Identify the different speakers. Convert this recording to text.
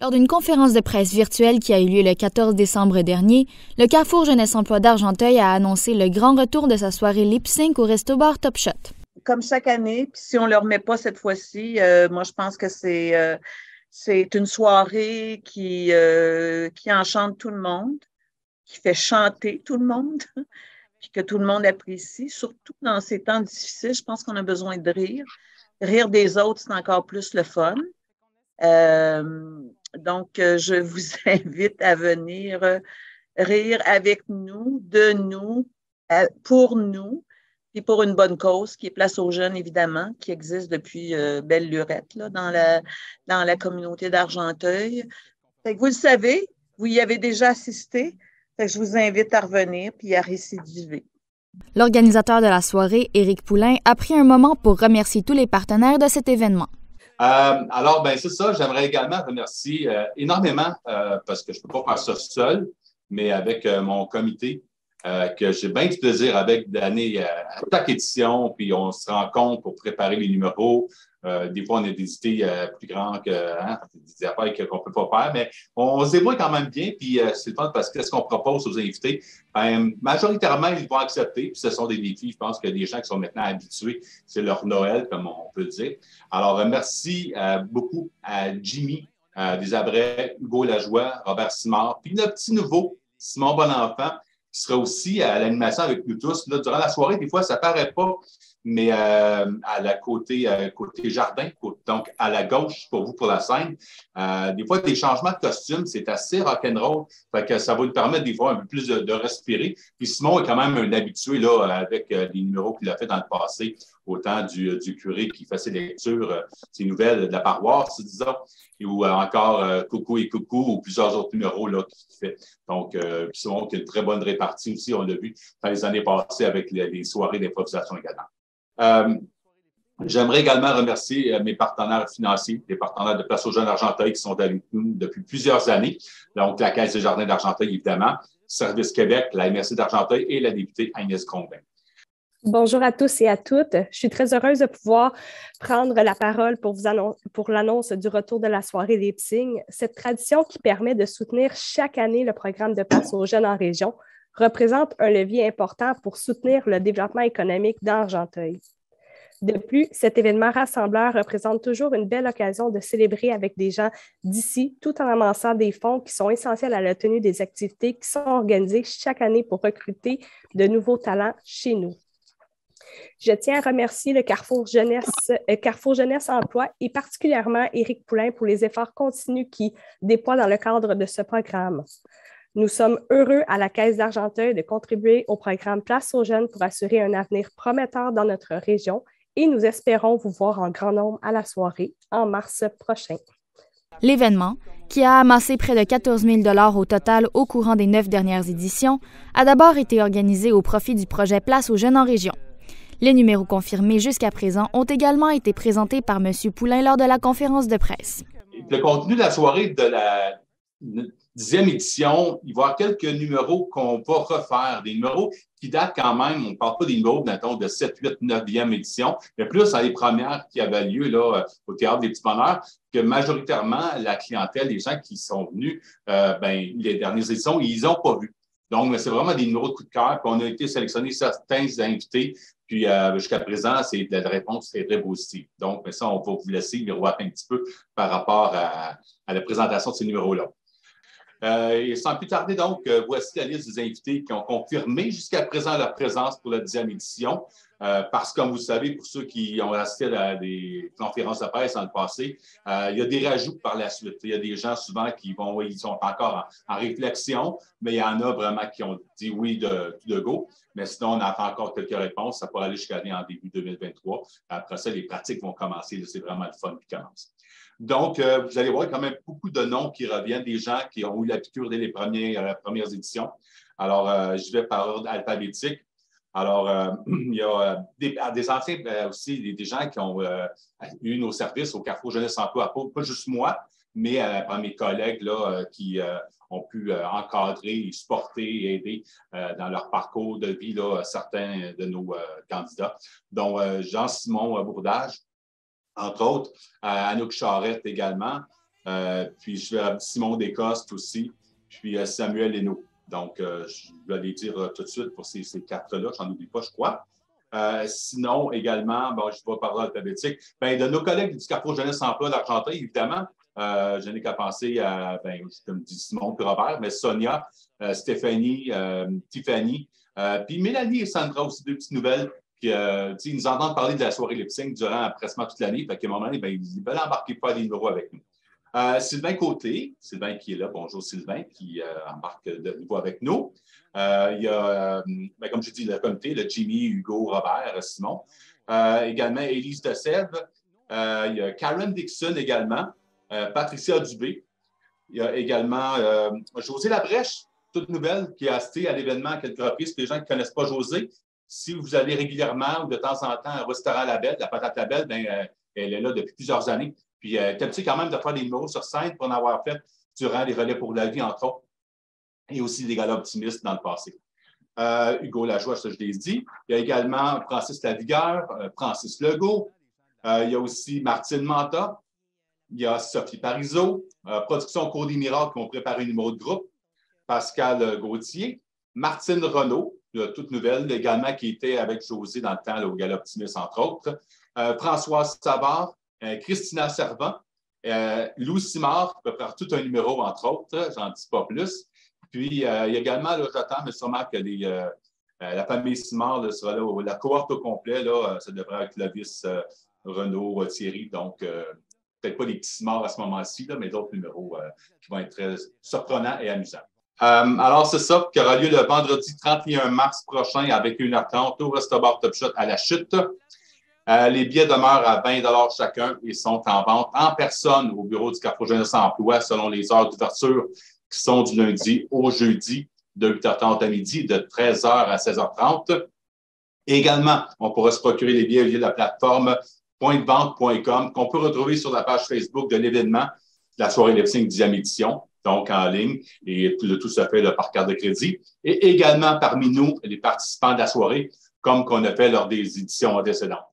Speaker 1: Lors d'une conférence de presse virtuelle qui a eu lieu le 14 décembre dernier, le Carrefour Jeunesse Emploi d'Argenteuil a annoncé le grand retour de sa soirée lip sync au resto-bar Top Shot.
Speaker 2: Comme chaque année, puis si on ne le remet pas cette fois-ci, moi je pense que c'est une soirée qui enchante tout le monde, qui fait chanter tout le monde, puis que tout le monde apprécie, surtout dans ces temps difficiles. Je pense qu'on a besoin de rire. Rire des autres, c'est encore plus le fun. Donc, je vous invite à venir rire avec nous, de nous, pour nous, puis pour une bonne cause qui est Place aux jeunes, évidemment, qui existe depuis belle lurette là, dans la communauté d'Argenteuil. Fait que vous le savez, vous y avez déjà assisté. Fait que je vous invite à revenir puis à récidiver.
Speaker 1: L'organisateur de la soirée, Éric Poulain, a pris un moment pour remercier tous les partenaires de cet événement.
Speaker 3: Alors, ben c'est ça. J'aimerais également remercier énormément, parce que je ne peux pas faire ça seul, mais avec mon comité, que j'ai bien du plaisir avec d'année à chaque édition, puis on se rencontre pour préparer les numéros. Des fois, on a des idées plus grandes des affaires qu'on ne peut pas faire, mais on se débrouille quand même bien, puis c'est le fun parce que ce qu'on propose aux invités, majoritairement, ils vont accepter, puis ce sont des défis. Je pense qu'il y a des gens qui sont maintenant habitués, c'est leur Noël, comme on peut le dire. Alors, merci beaucoup à Jimmy Desabrais, Hugo Lajoie, Robert Simard, puis notre petit nouveau, Simon Bonenfant, qui sera aussi à l'animation avec nous tous. Là, durant la soirée, des fois, ça ne paraît pas, mais à la côté jardin, donc à la gauche pour vous pour la scène, des fois, des changements de costumes, c'est assez rock'n'roll. Fait que ça va nous permettre des fois un peu plus de respirer. Puis Simon est quand même un habitué là, avec les numéros qu'il a fait dans le passé, autant du curé qui fait ses lectures, ses nouvelles de la paroisse, disons, ou encore Coucou et Coucou, ou plusieurs autres numéros là, qu'il fait. Donc, Simon qui a une très bonne répartie aussi, on l'a vu dans les années passées avec les soirées d'improvisation également. J'aimerais également remercier mes partenaires financiers, les partenaires de Place aux jeunes d'Argenteuil qui sont avec nous depuis plusieurs années. Donc, la Caisse des jardins d'Argenteuil, évidemment, Service Québec, la MRC d'Argenteuil et la députée Agnès Combin.
Speaker 4: Bonjour à tous et à toutes. Je suis très heureuse de pouvoir prendre la parole pour l'annonce du retour de la soirée lip sync. Cette tradition qui permet de soutenir chaque année le programme de Place aux jeunes en région représente un levier important pour soutenir le développement économique d'Argenteuil. De plus, cet événement rassembleur représente toujours une belle occasion de célébrer avec des gens d'ici, tout en amassant des fonds qui sont essentiels à la tenue des activités qui sont organisées chaque année pour recruter de nouveaux talents chez nous. Je tiens à remercier le Carrefour Jeunesse Emploi et particulièrement Éric Poulain pour les efforts continus qu'il déploie dans le cadre de ce programme. Nous sommes heureux à la Caisse d'Argenteuil de contribuer au programme Place aux jeunes pour assurer un avenir prometteur dans notre région et nous espérons vous voir en grand nombre à la soirée en mars prochain.
Speaker 1: L'événement, qui a amassé près de 14 000 $ au total au courant des 9 dernières éditions, a d'abord été organisé au profit du projet Place aux jeunes en région. Les numéros confirmés jusqu'à présent ont également été présentés par M. Poulain lors de la conférence de presse.
Speaker 3: Le contenu de la soirée de la 10e édition, il va y avoir quelques numéros qu'on va refaire, des numéros qui datent quand même, on ne parle pas des numéros de 7, 8, 9e édition, mais plus dans les premières qui avaient lieu là, au Théâtre des Petits Bonheurs, que majoritairement, la clientèle, les gens qui sont venus, les dernières éditions, ils n'ont pas vu. Donc, c'est vraiment des numéros de coup de cœur. Puis on a été sélectionner certains invités. Puis jusqu'à présent, la réponse est très positive. Donc, mais ça, on va vous laisser miroiter un petit peu par rapport à la présentation de ces numéros-là. Et sans plus tarder, donc, voici la liste des invités qui ont confirmé jusqu'à présent leur présence pour la 10e édition. Parce que, comme vous le savez, pour ceux qui ont assisté à des conférences de presse dans le passé, il y a des rajouts par la suite. Il y a des gens souvent ils sont encore en réflexion, mais il y en a vraiment qui ont dit oui de go. Mais sinon, on attend encore quelques réponses. Ça pourrait aller jusqu'à en début 2023. Après ça, les pratiques vont commencer. C'est vraiment le fun qui commence. Donc, vous allez voir quand même beaucoup de noms qui reviennent, des gens qui ont eu la piqûre dès les premières éditions. Alors, je vais par ordre alphabétique. Alors, il y a des anciens aussi, des gens qui ont eu nos services au Carrefour Jeunesse Emploi, pas juste moi, mais par mes collègues là, qui ont pu encadrer, supporter et aider dans leur parcours de vie là, certains de nos candidats, dont Jean-Simon Bourdage, entre autres, Anouk Charette également, Puis Simon Descostes aussi, puis Samuel Hainaut. Donc, je vais les dire tout de suite pour ces cartes-là, j'en oublie pas, je crois. Sinon, également, bon, je vais parler alphabétique, de nos collègues du Carrefour Jeunesse Emploi d'Argenteuil, évidemment, je n'ai qu'à penser à, comme dit Simon puis Robert, mais Sonia, Stéphanie, Tiffany, puis Mélanie et Sandra aussi, deux petites nouvelles. Puis, ils nous entendent parler de la soirée lip-sync durant presque toute l'année. Fait qu'à un moment donné, ils veulent embarquer pour faire des numéros avec nous. Sylvain Côté, Sylvain qui est là, bonjour Sylvain, qui embarque de nouveau avec nous. Il y a, comme je dis, le comité, le Jimmy, Hugo, Robert, Simon. Également, Élise de Sèvres. Il y a Karen Dixon également. Patricia Dubé. Il y a également José Labrèche, toute nouvelle, qui a assisté à l'événement à quelques reprises. Pour les gens qui ne connaissent pas José, si vous allez régulièrement ou de temps en temps au restaurant La Belle, la patate La Belle, elle est là depuis plusieurs années. Puis, elle est habituée quand même de faire des numéros sur scène pour en avoir fait durant les relais pour la vie, entre autres, et aussi des galas optimistes dans le passé. Hugo Lajoie, ça je l'ai dit. Il y a également Francis Lavigueur, Francis Legault. Il y a aussi Martine Manta. Il y a Sophie Parizeau. Production Cours des Miracles qui ont préparé un numéro de groupe. Pascal Gauthier. Martine Renaud, toute nouvelle, également qui était avec José dans le temps là, au gala optimiste, entre autres. Françoise Savard. Christina Servant, Lou Simard, qui peut faire tout un numéro, entre autres, j'en dis pas plus. Puis, il y a également, là, j'attends, mais sûrement que la famille Simard là, sera là, la cohorte au complet, là, ça devrait être Clovis, Renaud, Thierry, donc peut-être pas les petits Simard à ce moment-ci, là, mais d'autres numéros qui vont être très surprenants et amusants. Alors, c'est ça qui aura lieu le vendredi 31 mars prochain avec 1h30 au Resto Bar Top Shot à la Chute. Les billets demeurent à 20 $ chacun et sont en vente en personne au bureau du Carrefour Jeunesse Emploi selon les heures d'ouverture qui sont du lundi au jeudi de 8h30 à midi, de 13h à 16h30. Et également, on pourra se procurer les billets via la plateforme pointdevente.com qu'on peut retrouver sur la page Facebook de l'événement de la soirée lip-sync 10e édition, donc en ligne, et le tout se fait là, par carte de crédit. Et également parmi nous, les participants de la soirée, comme qu'on a fait lors des éditions précédentes.